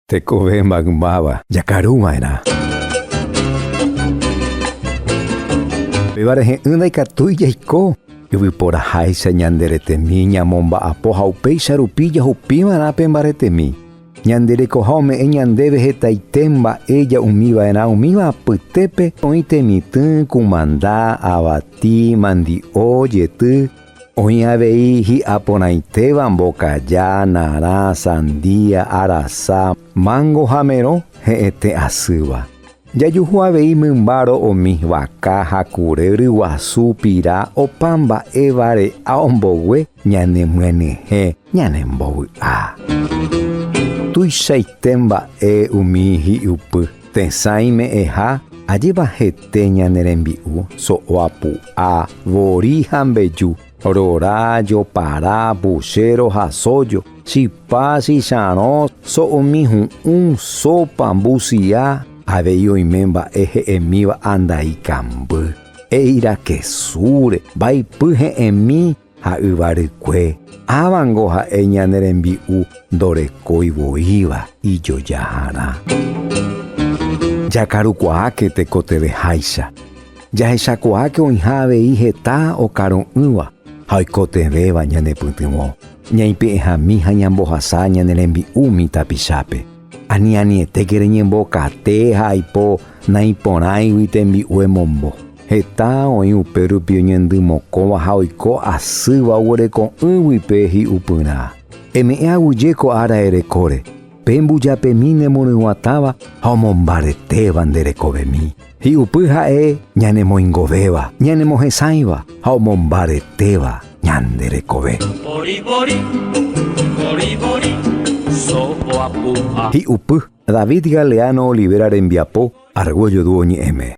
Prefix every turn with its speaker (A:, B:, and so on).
A: Tekove magmava, jakaruma'erã. Pevarehe yndaikatúi jaiko. Yvyporaháicha ñanderetemi ñamomba'apo ha upéicha rupi jahupímarã pe mbaretemi. Ñanderekoha ome'ẽ ñandéve hetaite mba'e ja'umíva'erã umíva apytépe oĩ temitỹ, kumanda, avati, mandi'o, jety. Oĩ avei hi'aporãitéva mbokaja, narã, sandia, arasa, mango ha mero he'ete asýva. Jajuhu avei mymbáro omi vaka, hakure, ryguasu, pira, opa mba'e vare'a ombogue ñanemyenyhẽ, ñanembovy'a. Tuichaite mba'e umi hi'upy. Tesãime'ẽha ajépa hete ñanerembi'u, so'oapu'a, vori ha mbeju, rora, jopara, puchero ha sójo, chipa, chicharõ, so'omi hu'ũ, sopa, mbusia. Avei oime mba'e he'emíva andai kamby, eirakezúre, vaipy he'ẽmi ha yvarykue. Ávango ha'e ñanerembi'u ndorekóivoíva ijojaharã. Jakarukuaáke tekoteveháicha. Jahechakuaáke oĩha avei heta okaru'ỹva ha oikotevéva ñanepytyvõ. Ñaipe'ẽhami ha ñambohasa ñanerembi'u mitãpichápe. Anianietéke reñembokate ha aipo naiporãigui tembi'u emombo. Heta oĩ upe rupi oñendymokõva ha oiko asýva oguereko'ỹguipe hi'upyrã. Eme'ẽ aguyje ko ára erekóre. Pe mbujapemi nemoryguatáva ha omombaretéva nderekovemi. Hi'upy ha'e ñanemoingovéva, ñanemohesãiva ha omombaretéva ñanderekove. Hi'upy David Galeano Olivera rembiapo Argüello du oñe'ẽme.